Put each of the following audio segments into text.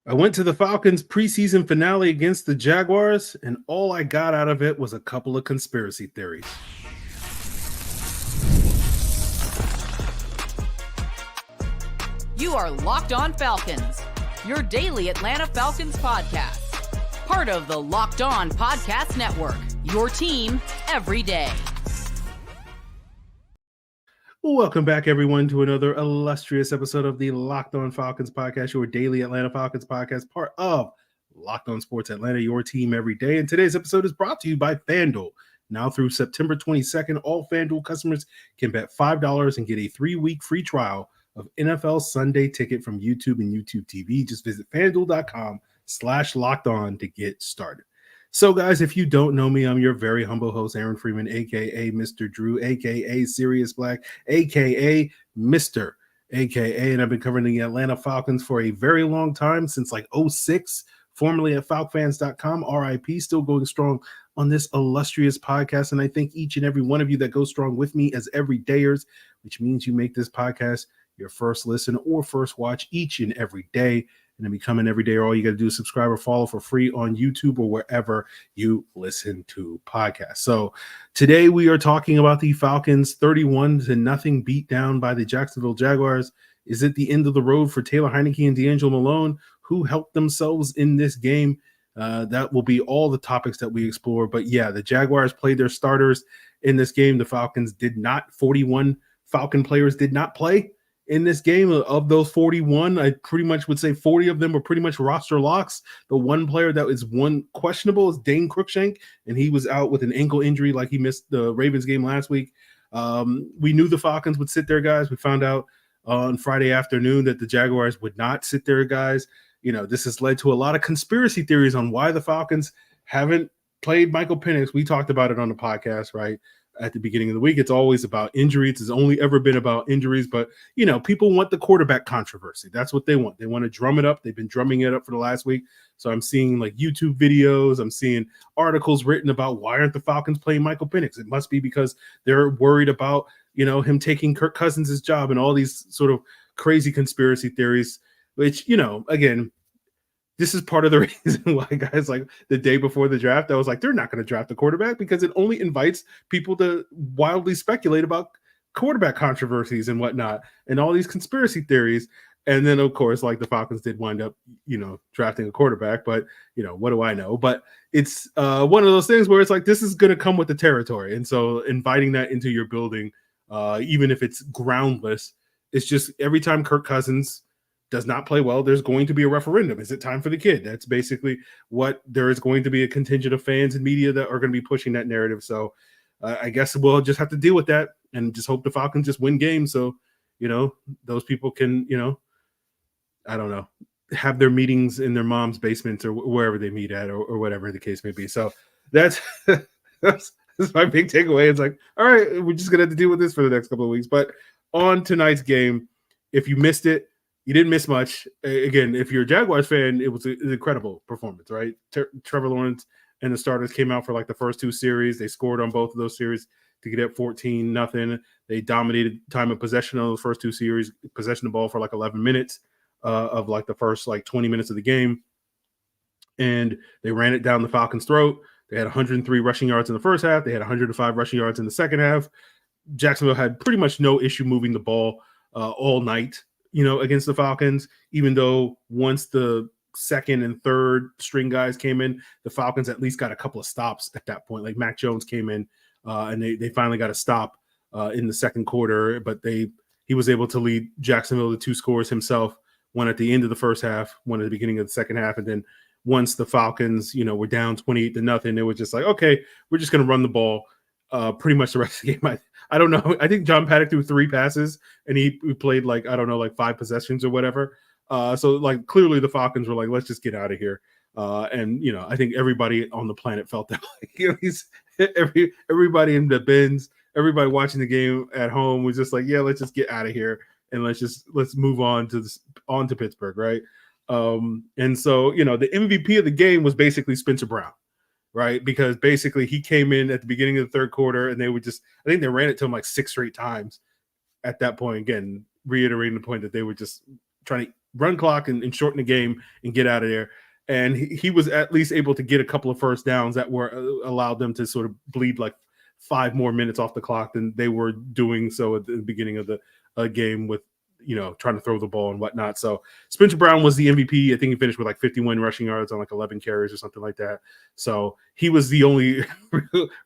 I went to the Falcons preseason finale against the Jaguars, and all I got out of it was a couple of conspiracy theories. You are Locked On Falcons, your daily Atlanta Falcons podcast. Part of the Locked On Podcast Network, your team every day. Welcome back, everyone, to another illustrious episode of the Locked On Falcons podcast, your daily Atlanta Falcons podcast, part of Locked On Sports Atlanta, your team every day. And today's episode is brought to you by FanDuel. Now through September 22nd, all FanDuel customers can bet $5 and get a 3-week free trial of NFL Sunday Ticket from YouTube and YouTube TV. Just visit FanDuel.com/LockedOn to get started. So, guys, if you don't know me, I'm your very humble host, Aaron Freeman, a.k.a. Mr. Drew, a.k.a. Sirius Black, a.k.a. Mr. a.k.a. And I've been covering the Atlanta Falcons for a very long time, since like 06, formerly at FalcFans.com, RIP, still going strong on this illustrious podcast. And I thank each and every one of you that goes strong with me as everydayers, which means you make this podcast your first listen or first watch each and every day. And to become an everyday, all you got to do is subscribe or follow for free on YouTube or wherever you listen to podcasts. So today we are talking about the Falcons 31-0 beatdown by the Jacksonville Jaguars. Is it the end of the road for Taylor Heinicke and DeAngelo Malone, who helped themselves in this game? That will be all the topics that we explore. But yeah, the Jaguars played their starters in this game. The Falcons did not. 41 Falcon players did not play in this game. Of those 41, I pretty much would say 40 of them were pretty much roster locks. The one player that is one questionable is Dane Cruikshank, and he was out with an ankle injury like he missed the Ravens game last week. We knew the Falcons would sit their guys. We found out on Friday afternoon that the Jaguars would not sit their guys. You know, this has led to a lot of conspiracy theories on why the Falcons haven't played Michael Penix. We talked about it on the podcast, right? At the beginning of the week, it's always about injuries. It's only ever been about injuries, but you know, people want the quarterback controversy. That's what they want. They want to drum it up. They've been drumming it up for the last week. So I'm seeing like YouTube videos. I'm seeing articles written about why aren't the Falcons playing Michael Penix? It must be because they're worried about, you know, him taking Kirk Cousins' job and all these sort of crazy conspiracy theories, which, you know, again, this is part of the reason why, guys, like the day before the draft, I was like, they're not going to draft a quarterback because it only invites people to wildly speculate about quarterback controversies and whatnot and all these conspiracy theories. And then, of course, like the Falcons did wind up, you know, drafting a quarterback. But, you know, what do I know? But it's one of those things where it's like this is going to come with the territory. And so inviting that into your building, even if it's groundless, it's just every time Kirk Cousins does not play well, there's going to be a referendum. Is it time for the kid? That's basically what there is going to be a contingent of fans and media that are going to be pushing that narrative. So I guess we'll just have to deal with that and just hope the Falcons just win games. So, you know, those people can, you know, I don't know, have their meetings in their mom's basements or wherever they meet at or whatever the case may be. So that's my big takeaway. It's like, all right, we're just going to have to deal with this for the next couple of weeks. But on tonight's game, if you missed it, you didn't miss much. Again, if you're a Jaguars fan, it was an incredible performance, right? Trevor Lawrence and the starters came out for like the first two series. They scored on both of those series to get up 14-0. They dominated time of possession on those first two series, possession of the ball for like 11 minutes of like the first like 20 minutes of the game. And they ran it down the Falcons' throat. They had 103 rushing yards in the first half. They had 105 rushing yards in the second half. Jacksonville had pretty much no issue moving the ball all night, you know, against the Falcons, even though once the second and third string guys came in, the Falcons at least got a couple of stops at that point. Like Mac Jones came in and they finally got a stop in the second quarter, but he was able to lead Jacksonville to 2 scores himself, one at the end of the first half, one at the beginning of the second half. And then once the Falcons, you know, were down 28-0, they were just like, okay, we're just going to run the ball pretty much the rest of the game. I don't know. I think John Paddock threw 3 passes and he played like, I don't know, like 5 possessions or whatever. So like clearly the Falcons were like, let's just get out of here. And, you know, I think everybody on the planet felt that like, you know, everybody in the bins, everybody watching the game at home was just like, yeah, let's just get out of here. And let's move on to Pittsburgh. Right. And so, you know, the MVP of the game was basically Spencer Brown. Right, because basically he came in at the beginning of the third quarter and they would just, I think they ran it to him like 6 straight times at that point. Again, reiterating the point that they were just trying to run clock and shorten the game and get out of there. And he was at least able to get a couple of first downs that were allowed them to sort of bleed like 5 more minutes off the clock than they were doing so at the beginning of the game with, trying to throw the ball and whatnot. So Spencer Brown was the MVP. I think he finished with like 51 rushing yards on like 11 carries or something like that. So he was the only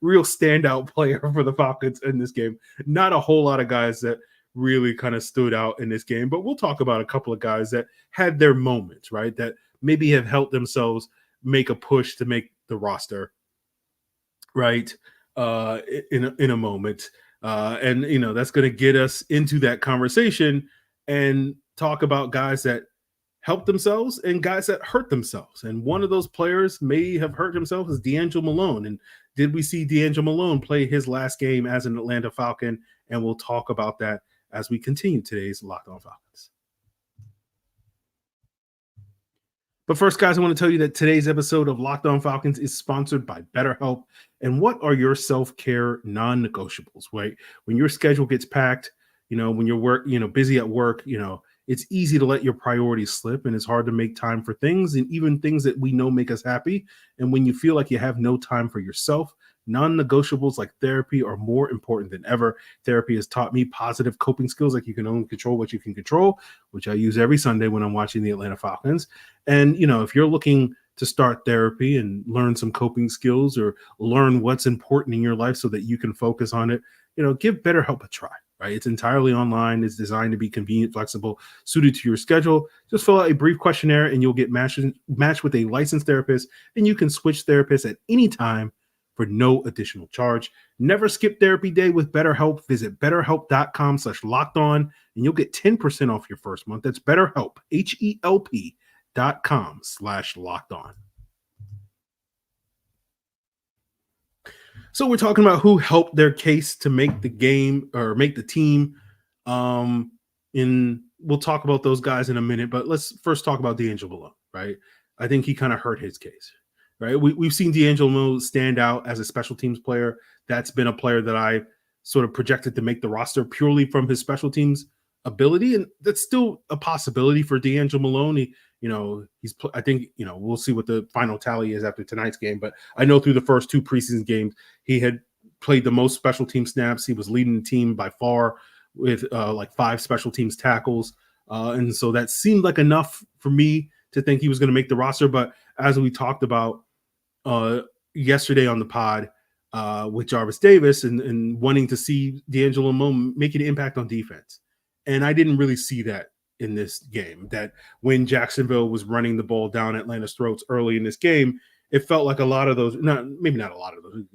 real standout player for the Falcons in this game. Not a whole lot of guys that really kind of stood out in this game, but we'll talk about a couple of guys that had their moments, right? That maybe have helped themselves make a push to make the roster, right? In a moment. And, that's going to get us into that conversation and talk about guys that helped themselves and guys that hurt themselves. And one of those players may have hurt himself is DeAngelo Malone. And did we see DeAngelo Malone play his last game as an Atlanta Falcon? And we'll talk about that as we continue today's Locked On Falcons. But first, guys, I want to tell you that today's episode of Locked On Falcons is sponsored by BetterHelp. And what are your self-care non-negotiables, right? When your schedule gets packed, when you're busy at work, it's easy to let your priorities slip, and it's hard to make time for things and even things that we know make us happy. And when you feel like you have no time for yourself, non-negotiables like therapy are more important than ever. Therapy has taught me positive coping skills, like you can only control what you can control, which I use every Sunday when I'm watching the Atlanta Falcons. And, if you're looking to start therapy and learn some coping skills or learn what's important in your life so that you can focus on it, give BetterHelp a try. Right? It's entirely online. It's designed to be convenient, flexible, suited to your schedule. Just fill out a brief questionnaire and you'll get matched with a licensed therapist, and you can switch therapists at any time for no additional charge. Never skip therapy day with BetterHelp. Visit betterhelp.com/lockedon and you'll get 10% off your first month. That's BetterHelp, HELP.com/lockedon. So we're talking about who helped their case to make the game or make the team. We'll talk about those guys in a minute, but let's first talk about DeAngelo Malone, right? I think he kind of hurt his case, right? We've seen DeAngelo Malone stand out as a special teams player. That's been a player that I sort of projected to make the roster purely from his special teams ability, and that's still a possibility for DeAngelo Malone. I think we'll see what the final tally is after tonight's game, but I know through the first 2 preseason games, he had played the most special team snaps. He was leading the team by far with like 5 special teams tackles. And so that seemed like enough for me to think he was going to make the roster. But as we talked about yesterday on the pod with Jarvis Davis and wanting to see DeAngelo Malone make an impact on defense. And I didn't really see that in this game, that when Jacksonville was running the ball down Atlanta's throats early in this game, it felt like a lot of those, maybe not a lot of those.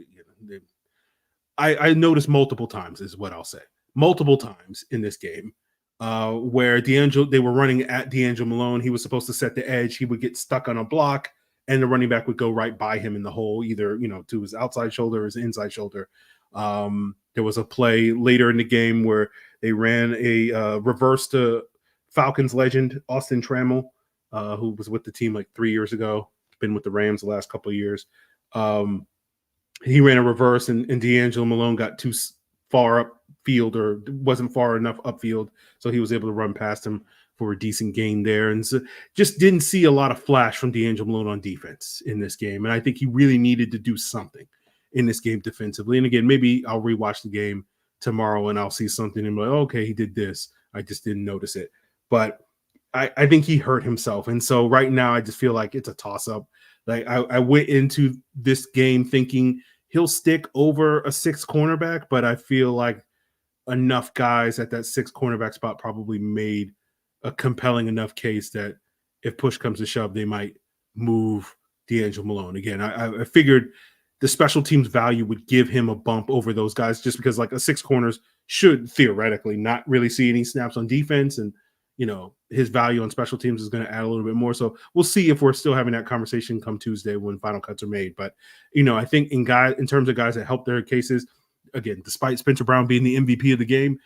I noticed multiple times is what I'll say. Multiple times in this game where they were running at DeAngelo Malone. He was supposed to set the edge. He would get stuck on a block and the running back would go right by him in the hole, either, to his outside shoulder or his inside shoulder. There was a play later in the game where they ran a reverse to Falcons legend Austin Trammell, who was with the team like 3 years ago, been with the Rams the last couple of years. He ran a reverse and DeAngelo Malone got too far upfield or wasn't far enough upfield, so he was able to run past him for a decent gain there. And so just didn't see a lot of flash from DeAngelo Malone on defense in this game. And I think he really needed to do something in this game defensively. And again, maybe I'll rewatch the game tomorrow and I'll see something and be like, okay, he did this. I just didn't notice it. But I think he hurt himself. And so right now I just feel like it's a toss-up. Like I went into this game thinking he'll stick over a 6 cornerback, but I feel like enough guys at that 6 cornerback spot probably made a compelling enough case that if push comes to shove, they might move DeAngelo Malone. Again, I figured the special teams value would give him a bump over those guys just because like a 6 corners should theoretically not really see any snaps on defense. And, his value on special teams is going to add a little bit more. So we'll see if we're still having that conversation come Tuesday when final cuts are made. But, I think in terms of guys that help their cases, again, despite Spencer Brown being the MVP of the game,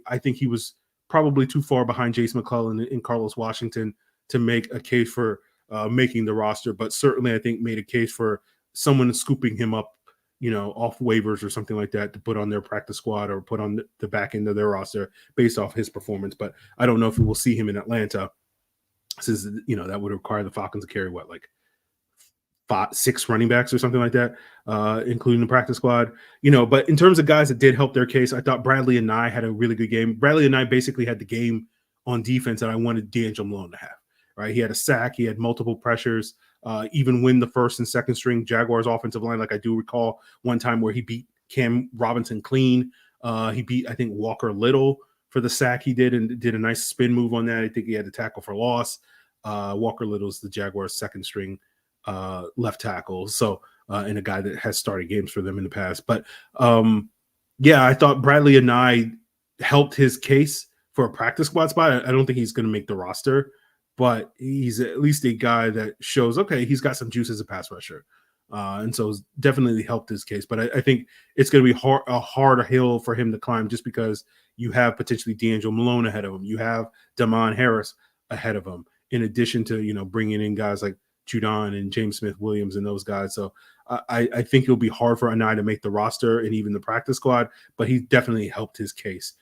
I think he was probably too far behind Jace McClellan and Carlos Washington to make a case for making the roster. But certainly I think made a case for someone scooping him up, off waivers or something like that to put on their practice squad or put on the back end of their roster based off his performance. But I don't know if we will see him in Atlanta. since, that would require the Falcons to carry what, like 6 running backs or something like that, including the practice squad. But in terms of guys that did help their case, I thought Bradley and I had a really good game. Bradley and I basically had the game on defense that I wanted DeAngelo Malone to have, right? He had a sack. He had multiple pressures, even when the first and second string Jaguars offensive line, like I do recall one time where he beat Cam Robinson clean. He beat, I think, Walker Little for the sack he did, and did a nice spin move on that. I think he had a tackle for loss. Walker Little's the Jaguars' second string left tackle. So, and a guy that has started games for them in the past. But I thought Bradley and I helped his case for a practice squad spot. I don't think he's going to make the roster, but he's at least a guy that shows, okay, he's got some juice as a pass rusher. And so it's definitely helped his case. But I think it's going to be a hard hill for him to climb, just because you have potentially DeAngelo Malone ahead of him. You have Damon Harris ahead of him, in addition to, bringing in guys like Judon and James Smith-Williams and those guys. So I think it'll be hard for Anai to make the roster and even the practice squad, but he definitely helped his case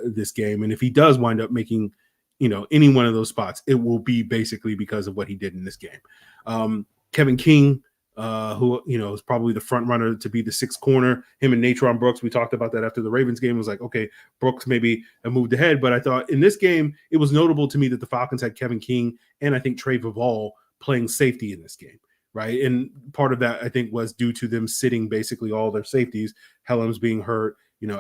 this game. And if he does wind up making, any one of those spots, it will be basically because of what he did in this game. Kevin King, who, is probably the front runner to be the sixth corner, him and Natron Brooks. We talked about that after the Ravens game. It was like, okay, Brooks maybe moved ahead, but I thought in this game, it was notable to me that the Falcons had Kevin King and I think Trey Vavall playing safety in this game, right? And part of that, I think, was due to them sitting basically all their safeties, Helms being hurt,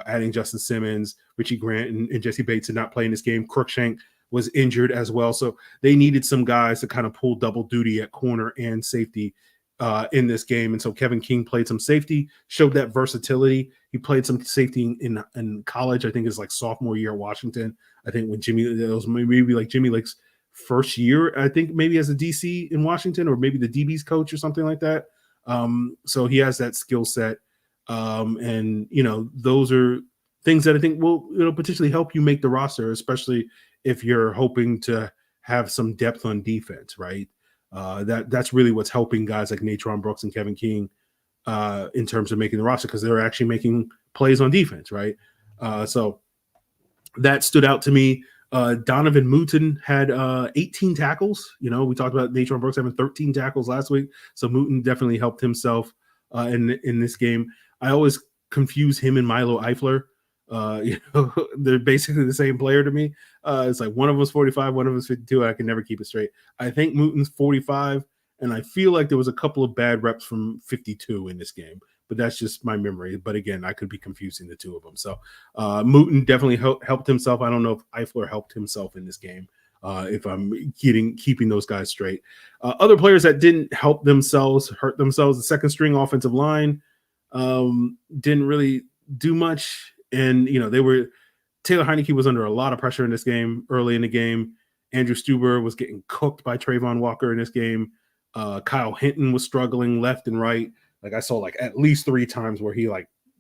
adding Justin Simmons, Richie Grant, and Jesse Bates did not play in this game. Crookshank was injured as well. So they needed some guys to kind of pull double duty at corner and safety in this game. And so Kevin King played some safety, showed that versatility. He played some safety in college, I think his like sophomore year at Washington. I think when it was maybe like Jimmy Lake's first year, I think maybe as a DC in Washington, or maybe the DB's coach or something like that. So he has that skill set. And, those are things that I think will, potentially help you make the roster, especially if you're hoping to have some depth on defense, right? That's really what's helping guys like Natron Brooks and Kevin King in terms of making the roster, because they're actually making plays on defense, right? So that stood out to me. Donovan Mooten had 18 tackles. We talked about Natron Brooks having 13 tackles last week. So Mooten definitely helped himself in this game. I always confuse him and Milo Eifler. They're basically the same player to me. It's like one of us 45, one of us 52. I can never keep it straight. I think Mooten's 45, and I feel like there was a couple of bad reps from 52 in this game, but that's just my memory. But again, I could be confusing the two of them. So Mooten definitely helped himself. I don't know if Eifler helped himself in this game, if I'm keeping those guys straight. Other players that didn't help themselves, hurt themselves, the second string offensive line didn't really do much. And, Taylor Heinicke was under a lot of pressure in this game, early in the game. Andrew Stuber was getting cooked by Trayvon Walker in this game. Kyle Hinton was struggling left and right. Like I saw at least 3 times where he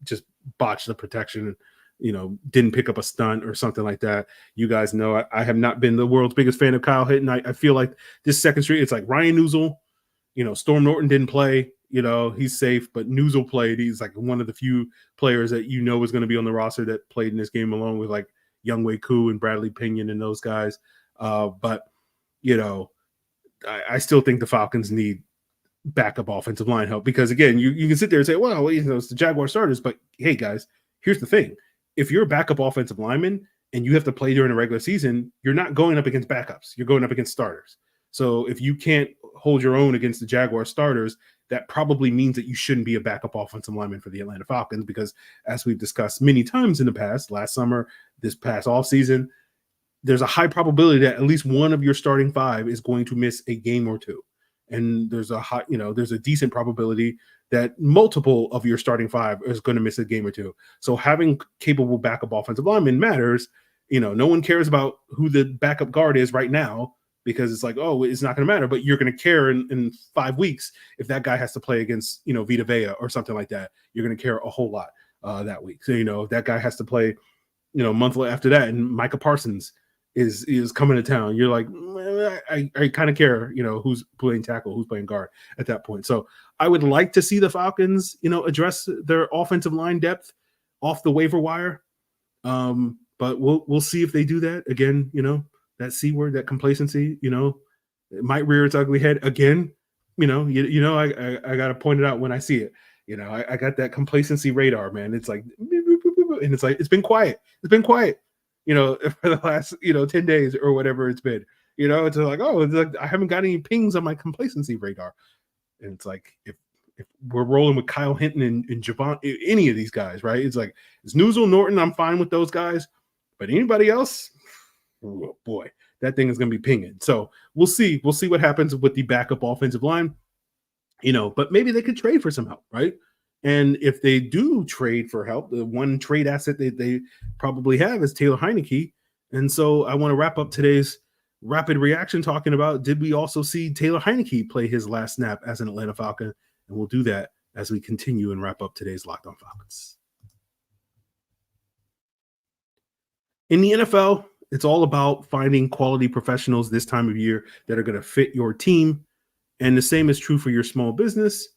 just botched the protection, didn't pick up a stunt or something like that. You guys know I have not been the world's biggest fan of Kyle Hinton. I feel like this second string, it's like Ryan Newsel, Storm Norton didn't play. He's safe, but Newsel played. He's like one of the few players that is going to be on the roster that played in this game, along with like Younghoe Koo and Bradley Pinion and those guys. But I still think the Falcons need backup offensive line help, because again, you can sit there and say, well, it's the Jaguar starters, but hey guys, here's the thing. If you're a backup offensive lineman and you have to play during a regular season, you're not going up against backups. You're going up against starters. So if you can't hold your own against the Jaguar starters, that probably means that you shouldn't be a backup offensive lineman for the Atlanta Falcons, because as we've discussed many times in the past, last summer, this past offseason, there's a high probability that at least one of your starting 5 is going to miss a game or two. And there's a decent probability that multiple of your starting 5 is going to miss a game or two. So having capable backup offensive linemen matters. No one cares about who the backup guard is right now, because it's like, oh, it's not going to matter, but you're going to care in 5 weeks if that guy has to play against, Vita Vea or something like that. You're going to care a whole lot that week. So, if that guy has to play, a month after that, and Micah Parsons is coming to town, you're like, I kind of care, who's playing tackle, who's playing guard at that point. So I would like to see the Falcons, address their offensive line depth off the waiver wire. But we'll see if they do that again, that C word, that complacency, It might rear its ugly head again. I got to point it out when I see it. I got that complacency radar, man. It's like, and it's like, it's been quiet. It's been quiet, for the last, 10 days or whatever it's been. It's like, it's like, I haven't got any pings on my complacency radar. And it's like, if we're rolling with Kyle Hinton and Javon, any of these guys, right? It's like, it's Newsel, Norton, I'm fine with those guys. But anybody else, oh boy, that thing is going to be pinging. So we'll see. We'll see what happens with the backup offensive line, but maybe they could trade for some help, right? And if they do trade for help, the one trade asset that they probably have is Taylor Heinicke. And so I want to wrap up today's rapid reaction talking about, did we also see Taylor Heinicke play his last snap as an Atlanta Falcon? And we'll do that as we continue and wrap up today's Locked On Falcons. In the NFL, it's all about finding quality professionals this time of year that are going to fit your team. And the same is true for your small business.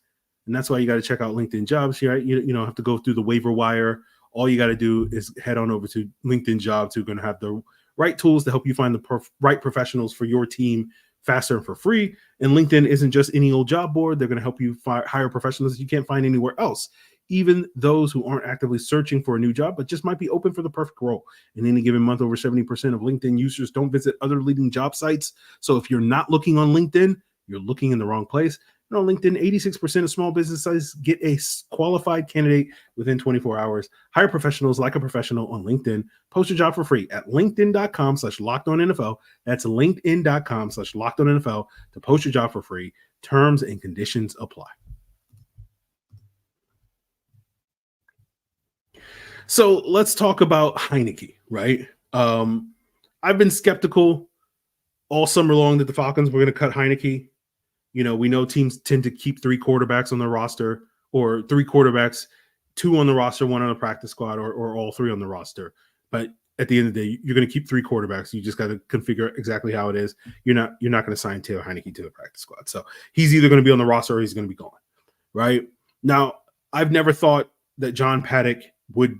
And that's why you got to check out LinkedIn Jobs here. You don't have to go through the waiver wire. All you got to do is head on over to LinkedIn Jobs, who are going to have the right tools to help you find the right professionals for your team faster and for free. And LinkedIn isn't just any old job board. They're going to help you hire professionals you can't find anywhere else, even those who aren't actively searching for a new job, but just might be open for the perfect role. In any given month, over 70% of LinkedIn users don't visit other leading job sites. So if you're not looking on LinkedIn, you're looking in the wrong place. On LinkedIn, 86% of small businesses get a qualified candidate within 24 hours. Hire professionals like a professional on LinkedIn. Post your job for free at linkedin.com/lockedonnfl. That's linkedin.com/lockedonnfl to post your job for free. Terms and conditions apply. So let's talk about Heinicke, right? I've been skeptical all summer long that the Falcons were going to cut Heinicke. We know teams tend to keep 3 quarterbacks on their roster, or 3 quarterbacks, 2 on the roster, 1 on the practice squad, or all 3 on the roster. But at the end of the day, you're going to keep 3 quarterbacks. You just got to configure exactly how it is. You're not going to sign Taylor Heinicke to the practice squad. So he's either going to be on the roster or he's going to be gone, right? Now, I've never thought that John Paddock would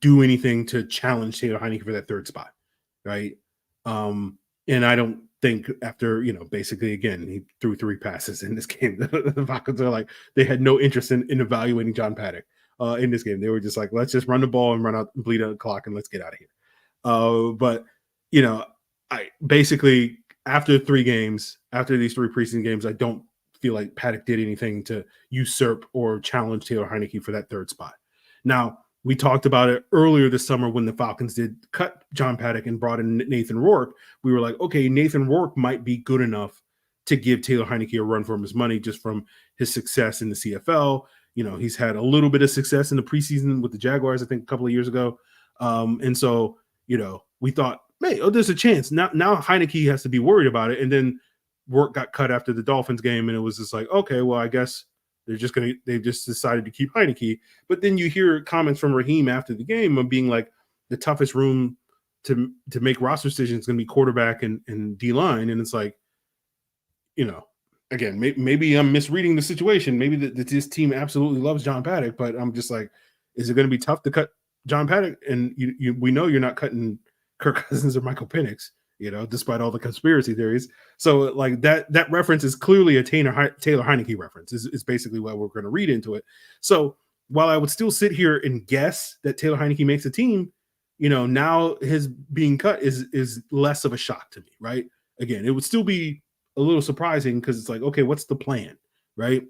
do anything to challenge Taylor Heinicke for that 3rd spot, right? And I don't think after, basically, again, he threw 3 passes in this game. The Falcons are like, they had no interest in evaluating John Paddock in this game. They were just like, let's just run the ball and run out and bleed out the clock and let's get out of here. But, I basically, after 3 games, after these 3 preseason games, I don't feel like Paddock did anything to usurp or challenge Taylor Heinicke for that 3rd spot. Now, we talked about it earlier this summer when the Falcons did cut John Paddock and brought in Nathan Rourke. We were like, okay, Nathan Rourke might be good enough to give Taylor Heinicke a run for his money just from his success in the CFL. He's had a little bit of success in the preseason with the Jaguars, I think, a couple of years ago. And so, we thought, hey, there's a chance. Now Heinicke has to be worried about it. And then Rourke got cut after the Dolphins game, and it was just like, okay, well, I guess they've just decided to keep Heinicke. But then you hear comments from Raheem after the game of being like, the toughest room to make roster decisions is going to be quarterback and D-line. And it's like, again, maybe I'm misreading the situation. Maybe that this team absolutely loves John Paddock, but I'm just like, is it going to be tough to cut John Paddock? And we know you're not cutting Kirk Cousins or Michael Penix, despite all the conspiracy theories. So like that reference is clearly a Taylor Heinicke reference is basically what we're going to read into it. So while I would still sit here and guess that Taylor Heinicke makes a team, now his being cut is less of a shock to me, right? Again, it would still be a little surprising because it's like, okay, what's the plan, right?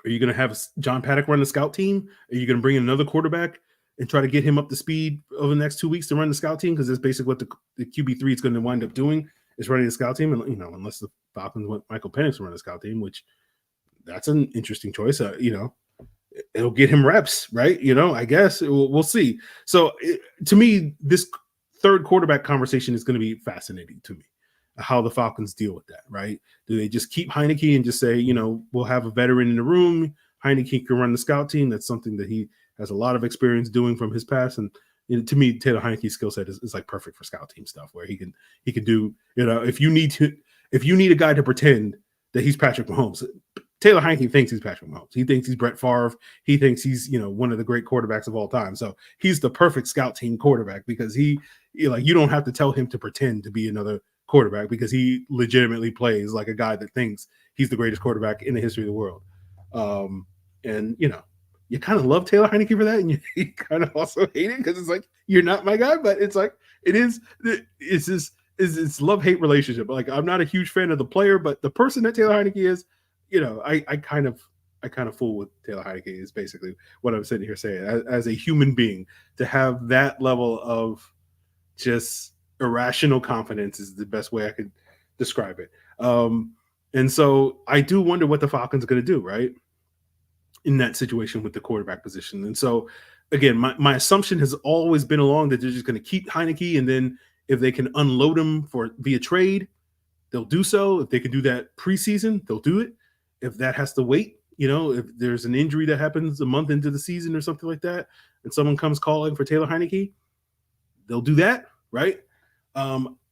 Are you going to have John Paddock run the scout team? Are you going to bring in another quarterback and try to get him up to speed over the next 2 weeks to run the scout team? Because that's basically what the QB3 is going to wind up doing, is running the scout team. And, unless the Falcons want Michael Penix to run the scout team, which that's an interesting choice. It'll get him reps, right? I guess we'll see. So to me, this 3rd quarterback conversation is going to be fascinating to me, how the Falcons deal with that, right? Do they just keep Heinicke and just say, we'll have a veteran in the room. Heinicke can run the scout team. That's something that he has a lot of experience doing from his past. And to me, Taylor Heinicke's skill set is like perfect for scout team stuff, where he can do, if you need a guy to pretend that he's Patrick Mahomes, Taylor Heinicke thinks he's Patrick Mahomes. He thinks he's Brett Favre. He thinks he's, one of the great quarterbacks of all time. So he's the perfect scout team quarterback because you don't have to tell him to pretend to be another quarterback because he legitimately plays like a guy that thinks he's the greatest quarterback in the history of the world. And you kind of love Taylor Heinicke for that, and you kind of also hate it because it's like, you're not my guy, but it's like, it's this love-hate relationship. Like, I'm not a huge fan of the player, but the person that Taylor Heinicke is, I kind of fool with Taylor Heinicke is basically what I'm sitting here saying. As a human being, to have that level of just irrational confidence is the best way I could describe it. And so I do wonder what the Falcons are going to do, right, in that situation with the quarterback position. And so, again, my assumption has always been along that they're just going to keep Heinicke, and then if they can unload him via trade, they'll do so. If they can do that preseason, they'll do it. If that has to wait, if there's an injury that happens a month into the season or something like that, and someone comes calling for Taylor Heinicke, they'll do that, right?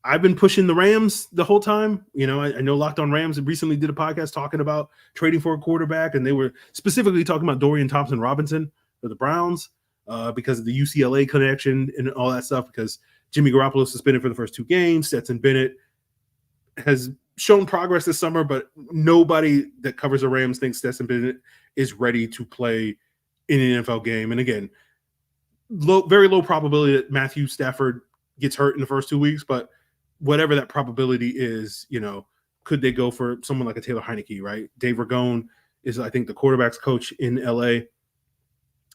I've been pushing the Rams the whole time. I know Locked On Rams recently did a podcast talking about trading for a quarterback, and they were specifically talking about Dorian Thompson-Robinson for the Browns because of the UCLA connection and all that stuff, because Jimmy Garoppolo suspended for the first 2 games. Stetson Bennett has shown progress this summer, but nobody that covers the Rams thinks Stetson Bennett is ready to play in an NFL game. And again, very low probability that Matthew Stafford gets hurt in the first 2 weeks, but whatever that probability is, could they go for someone like a Taylor Heinicke, right? Dave Ragone is, I think, the quarterback's coach in LA.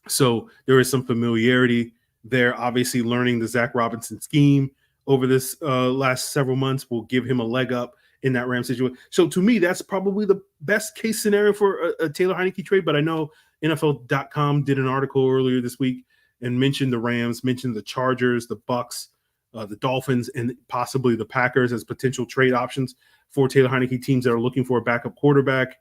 So there is some familiarity there. Obviously, learning the Zach Robinson scheme over this last several months will give him a leg up in that Rams situation. So to me, that's probably the best case scenario for a Taylor Heinicke trade. But I know NFL.com did an article earlier this week and mentioned the Rams, mentioned the Chargers, the Bucks, the Dolphins, and possibly the Packers as potential trade options for Taylor Heinicke, teams that are looking for a backup quarterback.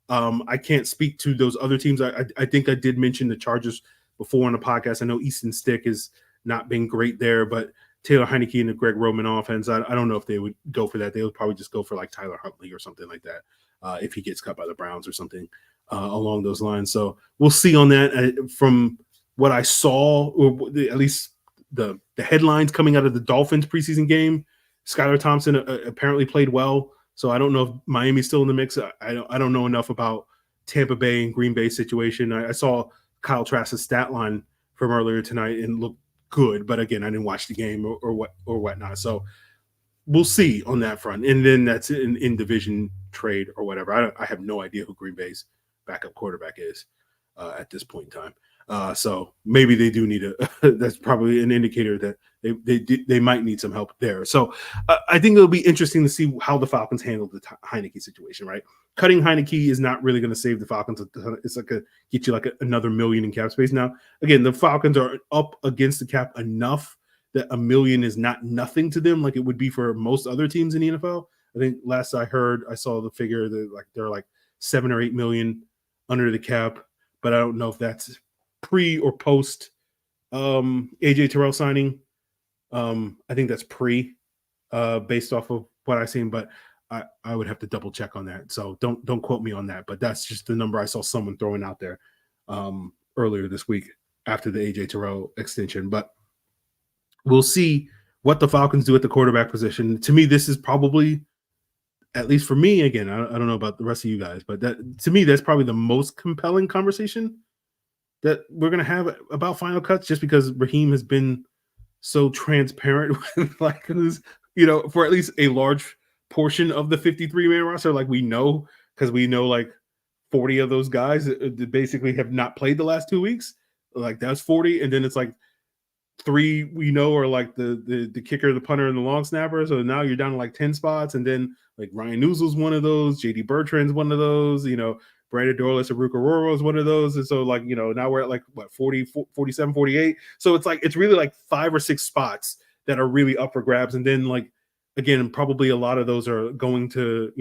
I can't speak to those other teams. I think I did mention the Chargers before on the podcast. I know Easton Stick has not been great there, but Taylor Heinicke and the Greg Roman offense, I don't know if they would go for that. They would probably just go for like Tyler Huntley or something like that if he gets cut by the Browns or something along those lines. So we'll see on that. From what I saw, or at least the headlines coming out of the Dolphins preseason game, Skylar Thompson apparently played well. So I don't know if Miami's still in the mix. I don't know enough about Tampa Bay and Green Bay situation. I saw Kyle Trask's stat line from earlier tonight and looked good, but again, I didn't watch the game or whatnot. So we'll see on that front. And then that's in division trade or whatever. I have no idea who Green Bay's backup quarterback is at this point in time. So maybe they do need that's probably an indicator that they might need some help there. So I think it'll be interesting to see how the Falcons handle the Heinicke situation, right? Cutting Heinicke is not really going to save the Falcons. It's like get you like another $1 million in cap space. Now, again, the Falcons are up against the cap enough that $1 million is not nothing to them, like it would be for most other teams in the NFL. I think last I heard, I saw the figure that they're like 7 or 8 million under the cap, but I don't know if that's pre or post AJ Terrell signing. I think that's pre based off of what I've seen, but I would have to double check on that. So don't quote me on that, but that's just the number I saw someone throwing out there earlier this week after the AJ Terrell extension. But we'll see what the Falcons do at the quarterback position. To me, this is probably, at least for me, again, I don't know about the rest of you guys, but that to me, that's probably the most compelling conversation that we're going to have about final cuts, just because Raheem has been so transparent with for at least a large portion of the 53-man roster. Like we know, because we know like 40 of those guys that basically have not played the last 2 weeks. Like that's 40. And then it's like 3 we know are like the kicker, the punter, and the long snapper. So now you're down to like 10 spots. And then like Ryan Newsom's one of those, JD Bertrand's one of those, Brandon Dorless, Aruka Roro is one of those. And so like, now we're at like 40, 47, 48. So it's like, it's really like 5 or 6 spots that are really up for grabs. And then like, again, probably a lot of those are going to,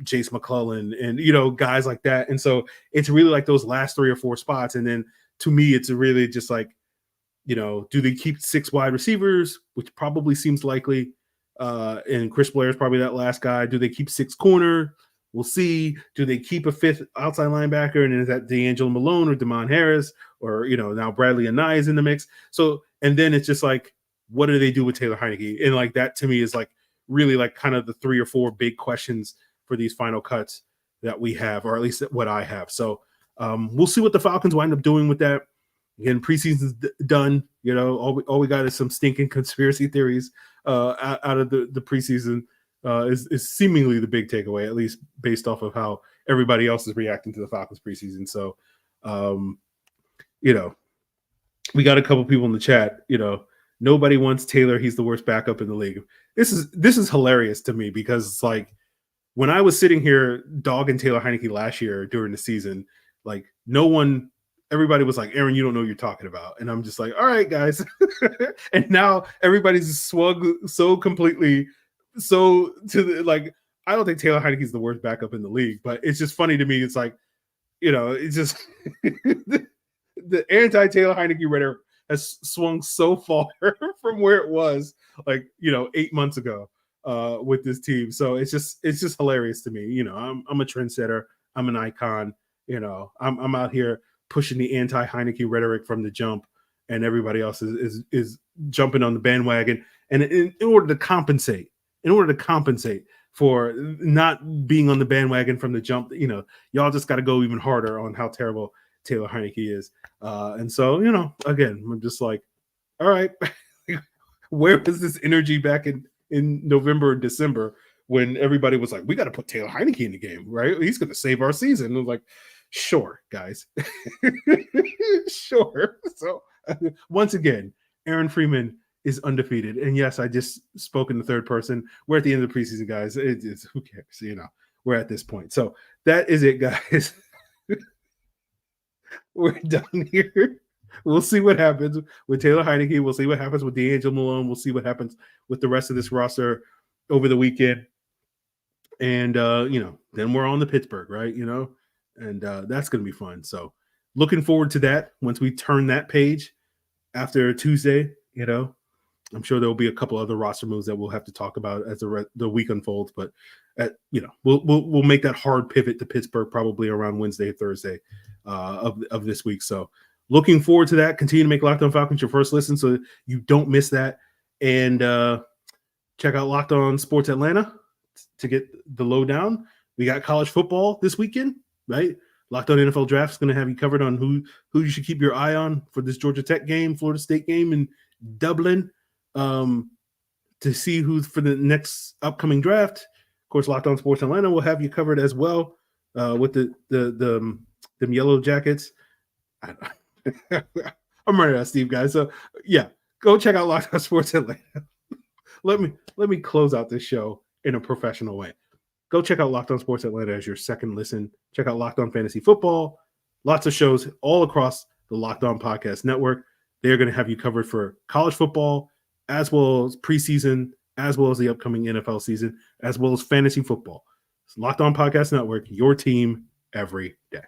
Jace McClellan and, guys like that. And so it's really like those last 3 or 4 spots. And then to me, it's really just like, do they keep 6 wide receivers, which probably seems likely. And Chris Blair is probably that last guy. Do they keep 6 corner? We'll see. Do they keep a 5th outside linebacker? And is that DeAngelo Malone or Damon Harris or, now Bradley Anai is in the mix. So, and then it's just like, what do they do with Taylor Heinicke? And like that to me is like really like kind of the 3 or 4 big questions for these final cuts that we have, or at least what I have. So we'll see what the Falcons wind up doing with that. Again, preseason's done. You know, all we got is some stinking conspiracy theories out of the preseason. Is seemingly the big takeaway, at least based off of how everybody else is reacting to the Falcons preseason. So, you know, we got a couple people in the chat. You know, nobody wants Taylor. He's the worst backup in the league. This is hilarious to me because it's like when I was sitting here dogging Taylor Heinicke last year during the season, like everybody was like, Aaron, you don't know what you're talking about. And I'm just like, all right, guys. And now everybody's swung so completely. So I don't think Taylor Heinicke is the worst backup in the league, but it's just funny to me. It's like, you know, it's just the anti-Taylor Heinicke rhetoric has swung so far from where it was, like, you know, 8 months ago with this team. So it's just hilarious to me. You know, I'm a trendsetter. I'm an icon. You know, I'm out here pushing the anti-Heinicke rhetoric from the jump, and everybody else is jumping on the bandwagon. And in order to compensate for not being on the bandwagon from the jump, you know, y'all just got to go even harder on how terrible Taylor Heinicke is. And so, you know, again, I'm just like, all right, where was this energy back in November and December when everybody was like, we got to put Taylor Heinicke in the game, right? He's going to save our season. And I was like, sure, guys. Sure. So once again, Aaron Freeman is undefeated. And yes, I just spoke in the third person. We're at the end of the preseason, guys. It's who cares? You know, we're at this point. So that is it, guys. We're done here. We'll see what happens with Taylor Heinicke. We'll see what happens with DeAngelo Malone. We'll see what happens with the rest of this roster over the weekend. And, you know, then we're on to Pittsburgh, right? You know, and that's going to be fun. So looking forward to that once we turn that page after Tuesday. You know, I'm sure there will be a couple other roster moves that we'll have to talk about as the week unfolds. But, you know, we'll make that hard pivot to Pittsburgh probably around Wednesday, Thursday of this week. So looking forward to that. Continue to make Locked On Falcons your first listen so you don't miss that. And check out Locked On Sports Atlanta to get the lowdown. We got college football this weekend, right? Locked On NFL Draft is going to have you covered on who you should keep your eye on for this Georgia Tech game, Florida State game in Dublin, to see who's for the next upcoming draft. Of course, Locked On Sports Atlanta will have you covered as well with the Yellow Jackets. I'm running out of Steve, guys. So yeah, go check out Locked On Sports Atlanta. Let me close out this show in a professional way. Go check out Locked On Sports Atlanta as your second listen. Check out Locked On Fantasy Football. Lots of shows all across the Locked On Podcast Network. They're going to have you covered for college football, as well as preseason, as well as the upcoming NFL season, as well as fantasy football. It's Locked On Podcast Network, your team every day.